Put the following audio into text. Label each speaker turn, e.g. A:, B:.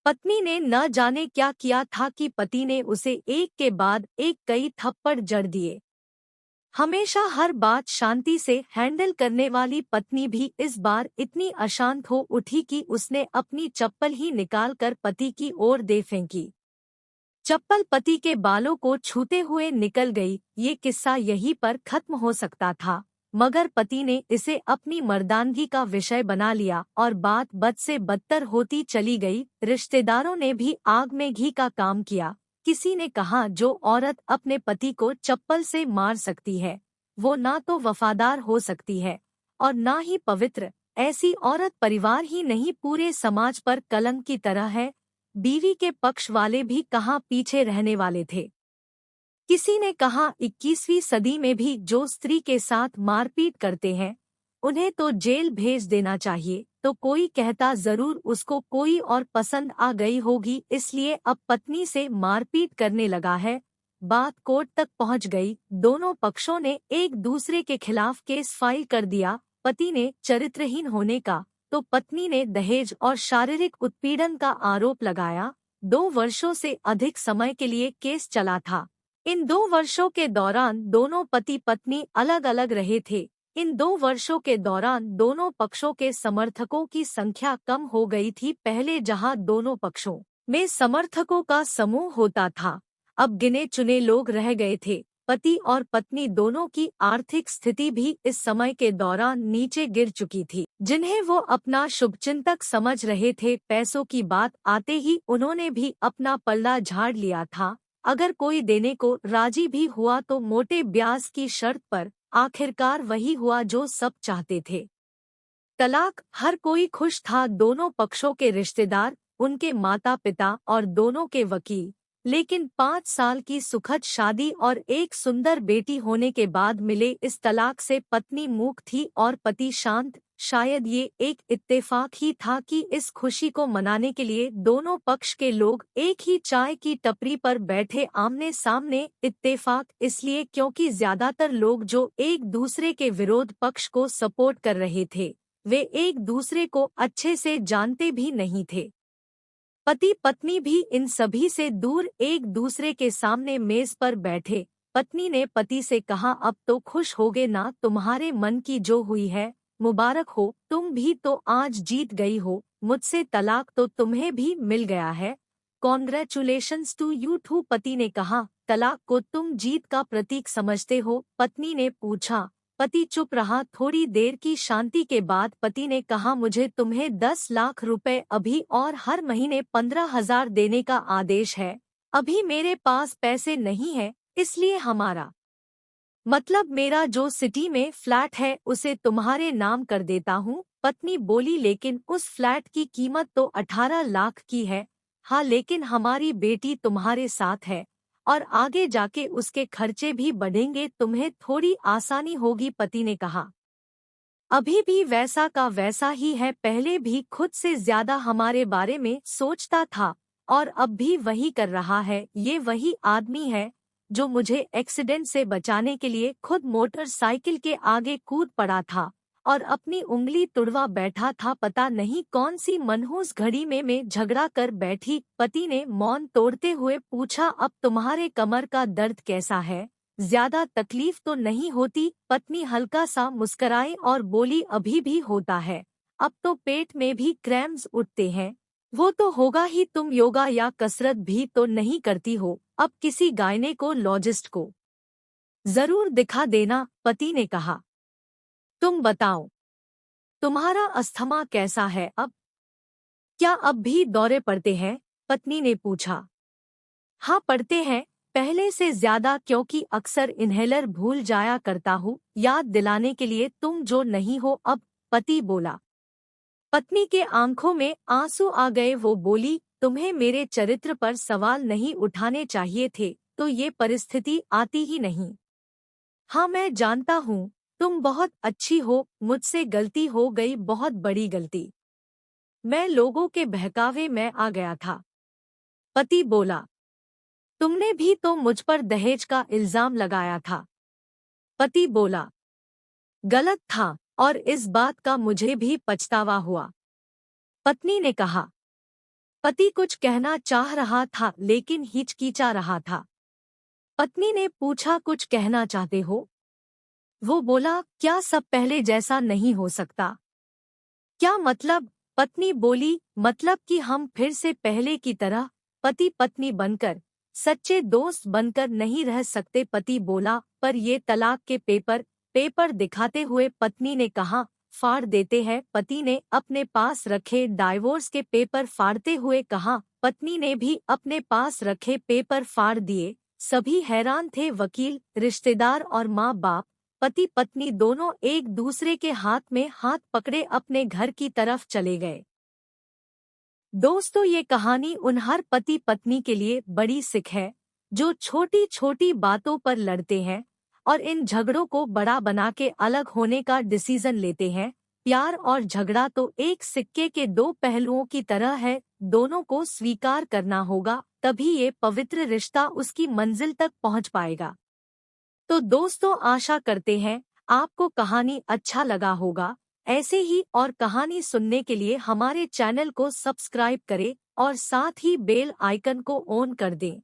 A: पत्नी ने न जाने क्या किया था कि पति ने उसे एक के बाद एक कई थप्पड़ जड़ दिए। हमेशा हर बात शांति से हैंडल करने वाली पत्नी भी इस बार इतनी अशांत हो उठी कि उसने अपनी चप्पल ही निकालकर पति की ओर दे फेंकी। चप्पल पति के बालों को छूते हुए निकल गई। ये किस्सा यहीं पर खत्म हो सकता था, मगर पति ने इसे अपनी मर्दानगी का विषय बना लिया और बात बद से बदतर होती चली गई। रिश्तेदारों ने भी आग में घी का काम किया। किसी ने कहा, जो औरत अपने पति को चप्पल से मार सकती है वो ना तो वफादार हो सकती है और ना ही पवित्र। ऐसी औरत परिवार ही नहीं पूरे समाज पर कलंक की तरह है। बीवी के पक्ष वाले भी कहाँ पीछे रहने वाले थे। किसी ने कहा, 21वीं सदी में भी जो स्त्री के साथ मारपीट करते हैं उन्हें तो जेल भेज देना चाहिए। तो कोई कहता, जरूर उसको कोई और पसंद आ गई होगी इसलिए अब पत्नी से मारपीट करने लगा है। बात कोर्ट तक पहुंच गई। दोनों पक्षों ने एक दूसरे के खिलाफ केस फाइल कर दिया। पति ने चरित्रहीन होने का तो पत्नी ने दहेज और शारीरिक उत्पीड़न का आरोप लगाया। 2 वर्षों से अधिक समय के लिए केस चला था। इन 2 वर्षों के दौरान दोनों पति पत्नी अलग अलग रहे थे। इन 2 वर्षों के दौरान दोनों पक्षों के समर्थकों की संख्या कम हो गई थी। पहले जहां दोनों पक्षों में समर्थकों का समूह होता था, अब गिने चुने लोग रह गए थे। पति और पत्नी दोनों की आर्थिक स्थिति भी इस समय के दौरान नीचे गिर चुकी थी, जिन्हें वो अपना शुभचिंतक समझ रहे थे। पैसों की बात आते ही उन्होंने भी अपना पल्ला झाड़ लिया था। अगर कोई देने को राजी भी हुआ तो मोटे ब्याज की शर्त पर। आखिरकार वही हुआ जो सब चाहते थे, तलाक। हर कोई खुश था, दोनों पक्षों के रिश्तेदार, उनके माता पिता और दोनों के वकील। लेकिन 5 साल की सुखद शादी और एक सुंदर बेटी होने के बाद मिले इस तलाक से पत्नी मूक थी और पति शांत। शायद ये एक इत्तेफाक ही था कि इस खुशी को मनाने के लिए दोनों पक्ष के लोग एक ही चाय की टपरी पर बैठे आमने सामने। इत्तेफाक इसलिए क्योंकि ज्यादातर लोग जो एक दूसरे के विरोध पक्ष को सपोर्ट कर रहे थे वे एक दूसरे को अच्छे से जानते भी नहीं थे। पति पत्नी भी इन सभी से दूर एक दूसरे के सामने मेज पर बैठे। पत्नी ने पति से कहा, अब तो खुश होगे ना, तुम्हारे मन की जो हुई है मुबारक हो, तुम भी तो आज जीत गई हो। मुझसे तलाक तो तुम्हें भी मिल गया है। Congratulations to you too. पति ने कहा, तलाक को तुम जीत का प्रतीक समझते हो? पत्नी ने पूछा। पति चुप रहा। थोड़ी देर की शांति के बाद पति ने कहा, मुझे तुम्हें 10 लाख रुपए अभी और हर महीने 15,000 देने का आदेश है। अभी मेरे पास पैसे नहीं है, इसलिए हमारा मतलब मेरा जो सिटी में फ्लैट है उसे तुम्हारे नाम कर देता हूँ। पत्नी बोली, लेकिन उस फ्लैट की कीमत तो 18 लाख की है। हाँ, लेकिन हमारी बेटी तुम्हारे साथ है और आगे जाके उसके खर्चे भी बढ़ेंगे, तुम्हें थोड़ी आसानी होगी। पति ने कहा, अभी भी वैसा का वैसा ही है, पहले भी खुद से ज्यादा हमारे बारे में सोचता था और अब भी वही कर रहा है। ये वही आदमी है जो मुझे एक्सीडेंट से बचाने के लिए खुद मोटरसाइकिल के आगे कूद पड़ा था और अपनी उंगली तुड़वा बैठा था। पता नहीं कौन सी मनहूस घड़ी में मैं झगड़ा कर बैठी। पति ने मौन तोड़ते हुए पूछा, अब तुम्हारे कमर का दर्द कैसा है? ज्यादा तकलीफ तो नहीं होती? पत्नी हल्का सा मुस्कराई और बोली, अभी भी होता है, अब तो पेट में भी क्रैम्स उठते हैं। वो तो होगा ही, तुम योगा या कसरत भी तो नहीं करती हो। अब किसी गायनेकोलॉजिस्ट को जरूर दिखा देना। पति ने कहा, तुम बताओ, तुम्हारा अस्थमा कैसा है अब? क्या अब भी दौरे पड़ते हैं? पत्नी ने पूछा। हाँ, पड़ते हैं, पहले से ज्यादा, क्योंकि अक्सर इन्हेलर भूल जाया करता हूँ याद दिलाने के लिए, तुम जो नहीं हो अब। पति बोला। पत्नी के आंखों में आंसू आ गए। वो बोली, तुम्हें मेरे चरित्र पर सवाल नहीं उठाने चाहिए थे, तो ये परिस्थिति आती ही नहीं। हाँ, मैं जानता हूँ, तुम बहुत अच्छी हो, मुझसे गलती हो गई, बहुत बड़ी गलती। मैं लोगों के बहकावे में आ गया था। पति बोला, तुमने भी तो मुझ पर दहेज का इल्जाम लगाया था। पति बोला, गलत था और इस बात का मुझे भी पछतावा हुआ। पत्नी ने कहा, पति कुछ कहना चाह रहा था लेकिन हिचकिचा रहा था। पत्नी ने पूछा, कुछ कहना चाहते हो? वो बोला, क्या सब पहले जैसा नहीं हो सकता? क्या मतलब? पत्नी बोली, मतलब कि हम फिर से पहले की तरह पति पत्नी बनकर, सच्चे दोस्त बनकर नहीं रह सकते। पति बोला, पर ये तलाक के पेपर दिखाते हुए पत्नी ने कहा, फाड़ देते हैं। पति ने अपने पास रखे डाइवोर्स के पेपर फाड़ते हुए कहा। पत्नी ने भी अपने पास रखे पेपर फाड़ दिए। सभी हैरान थे, वकील, रिश्तेदार और माँ बाप। पति पत्नी दोनों एक दूसरे के हाथ में हाथ पकड़े अपने घर की तरफ चले गए। दोस्तों, ये कहानी उन हर पति पत्नी के लिए बड़ी सीख है जो छोटी छोटी बातों पर लड़ते हैं और इन झगड़ों को बड़ा बना के अलग होने का डिसीजन लेते हैं। प्यार और झगड़ा तो एक सिक्के के दो पहलुओं की तरह है, दोनों को स्वीकार करना होगा, तभी ये पवित्र रिश्ता उसकी मंजिल तक पहुंच पाएगा। तो दोस्तों, आशा करते हैं आपको कहानी अच्छा लगा होगा। ऐसे ही और कहानी सुनने के लिए हमारे चैनल को सब्सक्राइब करें और साथ ही बेल आइकन को ऑन कर दें।